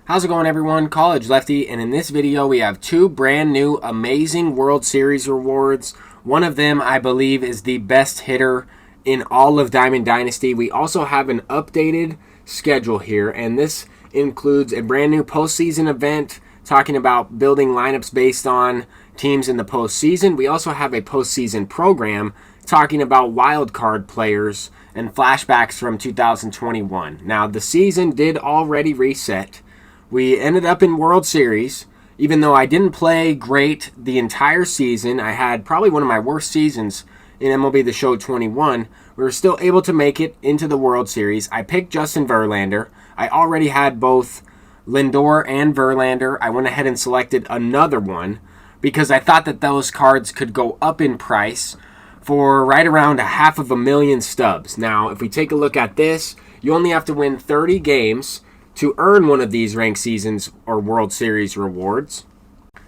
How's it going, everyone? College Lefty, and in this video we have two brand new amazing World Series rewards. One of them, I believe, is the best hitter in all of Diamond Dynasty. We also have an updated schedule here, and this includes a brand new postseason event talking about building lineups based on teams in the postseason. We also have a postseason program talking about wild card players and flashbacks from 2021. Now, the season did already reset. We ended up in World Series. Even though I didn't play great the entire season, I had probably one of my worst seasons in MLB The Show 21. We were still able to make it into the World Series. I picked Justin Verlander. I already had both Lindor and Verlander. I went ahead and selected another one because I thought that those cards could go up in price for right around 500,000 stubs. Now, if we take a look at this, you only have to win 30 games to earn one of these ranked seasons or World Series rewards.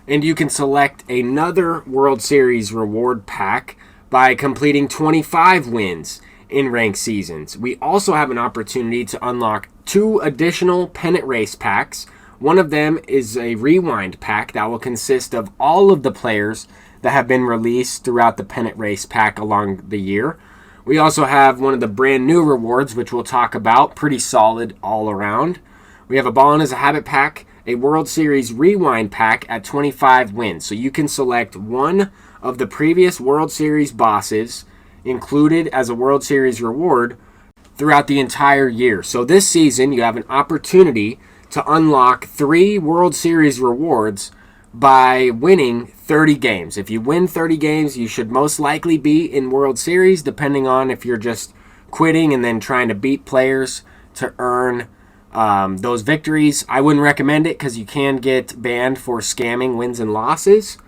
And you can select another World Series reward pack by completing 25 wins in ranked seasons. We also have an opportunity to unlock 2 additional pennant race packs. One of them is a rewind pack that will consist of all of the players that have been released throughout the pennant race pack along the year. We also have one of the brand new rewards, which we'll talk about, pretty solid all around. We have a Ballin' as a Habit pack, a World Series Rewind pack at 25 wins. So you can select one of the previous World Series bosses included as a World Series reward throughout the entire year. So this season, you have an opportunity to unlock 3 World Series rewards by winning 30 games. If you win 30 games, you should most likely be in World Series, depending on if you're just quitting and then trying to beat players to earn those victories. I wouldn't recommend it because you can get banned for scamming wins and losses.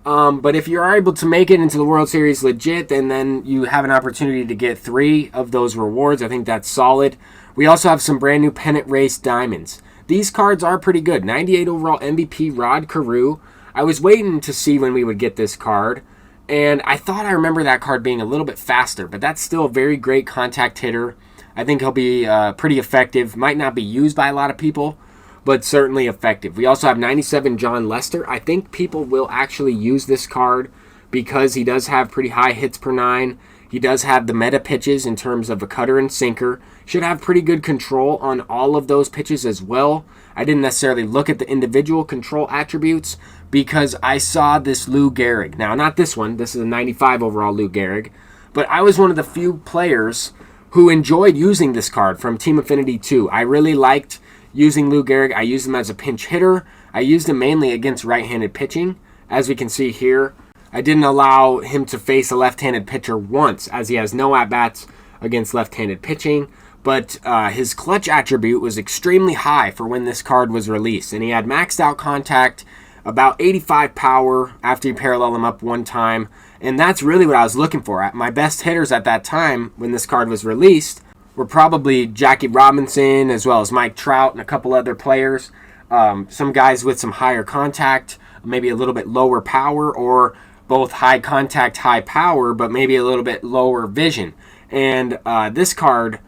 But if you're able to make it into the World Series legit, then you have an opportunity to get 3 of those rewards. I think that's solid. We also have some brand new pennant race diamonds. These cards are pretty good. 98 overall MVP Rod Carew. I was waiting to see when we would get this card, and I thought I remember that card being a little bit faster, but that's still a very great contact hitter. I think he'll be pretty effective. Might not be used by a lot of people, but certainly effective. We also have 97 John Lester. I think people will actually use this card because he does have pretty high hits per 9. He does have the meta pitches in terms of a cutter and sinker. Should have pretty good control on all of those pitches as well. I didn't necessarily look at the individual control attributes because I saw this Lou Gehrig. Now, not this one. This is a 95 overall Lou Gehrig. But I was one of the few players who enjoyed using this card from Team Affinity 2. I really liked using Lou Gehrig. I used him as a pinch hitter. I used him mainly against right-handed pitching. As we can see here, I didn't allow him to face a left-handed pitcher once, as he has no at-bats against left-handed pitching. But his clutch attribute was extremely high for when this card was released. And he had maxed out contact, about 85 power after you parallel him up one time. And that's really what I was looking for. My best hitters at that time when this card was released were probably Jackie Robinson as well as Mike Trout and a couple other players. Some guys with some higher contact, maybe a little bit lower power, or both high contact, high power, but maybe a little bit lower vision. And this card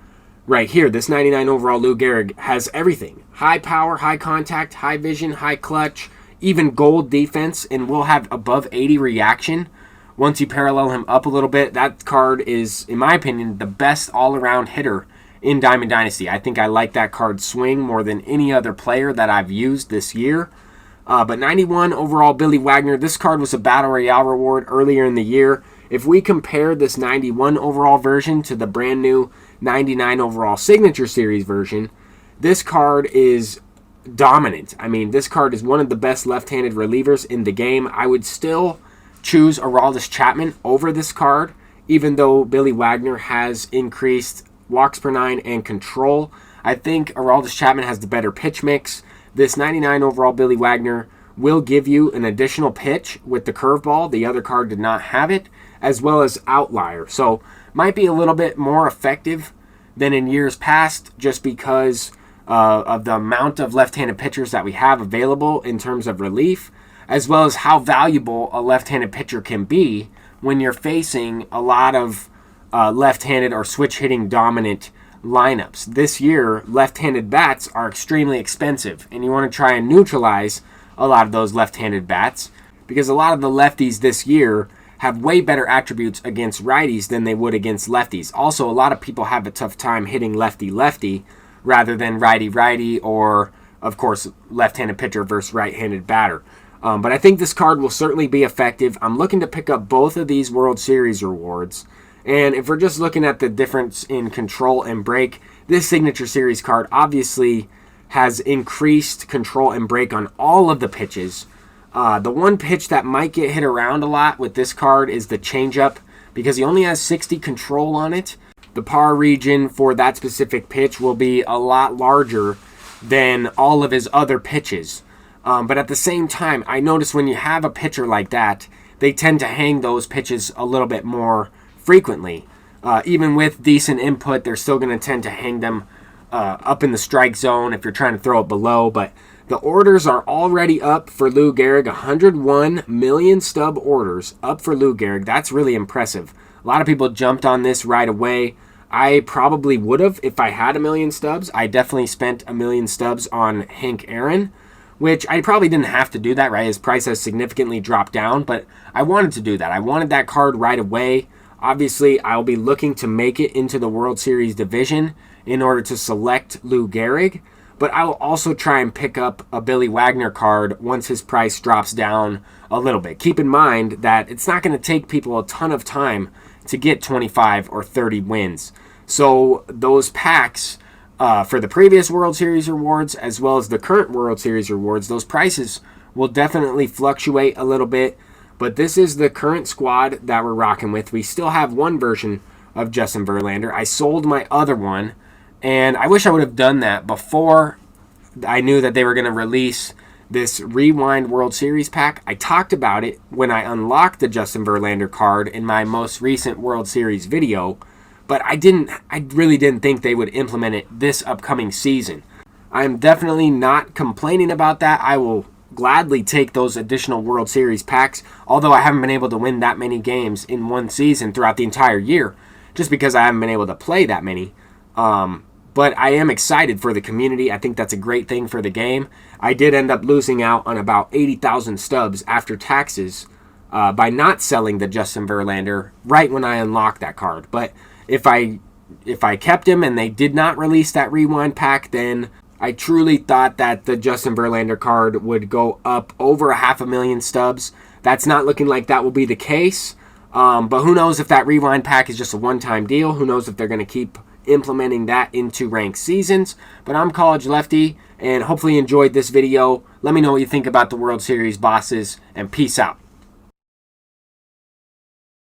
right here, this 99 overall Lou Gehrig, has everything. High power, high contact, high vision, high clutch, even gold defense, and will have above 80 reaction. Once you parallel him up a little bit, that card is, in my opinion, the best all-around hitter in Diamond Dynasty. I think I like that card swing more than any other player that I've used this year. But 91 overall Billy Wagner, this card was a Battle Royale reward earlier in the year. If we compare this 91 overall version to the brand new 99 overall Signature Series version, this card is dominant. I mean, this card is one of the best left-handed relievers in the game. I would still choose Aroldis Chapman over this card, even though Billy Wagner has increased walks per 9 and control. I think Aroldis Chapman has the better pitch mix. This 99 overall Billy Wagner will give you an additional pitch with the curveball. The other card did not have it, as well as outlier. So might be a little bit more effective than in years past just because of the amount of left-handed pitchers that we have available in terms of relief, as well as how valuable a left-handed pitcher can be when you're facing a lot of left-handed or switch-hitting dominant lineups. This year, left-handed bats are extremely expensive, and you want to try and neutralize a lot of those left-handed bats because a lot of the lefties this year have way better attributes against righties than they would against lefties. Also, a lot of people have a tough time hitting lefty-lefty rather than righty-righty or, of course, left-handed pitcher versus right-handed batter. But I think this card will certainly be effective. I'm looking to pick up both of these World Series rewards. And if we're just looking at the difference in control and break, this Signature Series card obviously has increased control and break on all of the pitches. The one pitch that might get hit around a lot with this card is the changeup because he only has 60 control on it. The par region for that specific pitch will be a lot larger than all of his other pitches. But at the same time, I notice when you have a pitcher like that, they tend to hang those pitches a little bit more frequently. Even with decent input, they're still going to tend to hang them up in the strike zone if you're trying to throw it below. But the orders are already up for Lou Gehrig. 101 million stub orders up for Lou Gehrig. That's really impressive. A lot of people jumped on this right away. I probably would have if I had 1 million stubs. I definitely spent 1 million stubs on Hank Aaron, which I probably didn't have to do that, right? His price has significantly dropped down, but I wanted to do that. I wanted that card right away. Obviously, I'll be looking to make it into the World Series division in order to select Lou Gehrig, but I will also try and pick up a Billy Wagner card once his price drops down a little bit. Keep in mind that it's not going to take people a ton of time to get 25 or 30 wins. So those packs for the previous World Series rewards as well as the current World Series rewards, those prices will definitely fluctuate a little bit. But this is the current squad that we're rocking with. We still have one version of Justin Verlander. I sold my other one, and I wish I would have done that before I knew that they were going to release this Rewind World Series pack. I talked about it when I unlocked the Justin Verlander card in my most recent World Series video, but I really didn't think they would implement it this upcoming season. I'm definitely not complaining about that. I will gladly take those additional World Series packs, although I haven't been able to win that many games in one season throughout the entire year, just because I haven't been able to play that many. But I am excited for the community. I think that's a great thing for the game. I did end up losing out on about 80,000 stubs after taxes by not selling the Justin Verlander right when I unlocked that card. But if I kept him and they did not release that Rewind pack, then I truly thought that the Justin Verlander card would go up over 500,000 stubs. That's not looking like that will be the case. But who knows if that Rewind pack is just a one-time deal. Who knows if they're going to keep implementing that into ranked seasons. But I'm College Lefty, and hopefully you enjoyed this video. Let me know what you think about the World Series bosses, and peace out.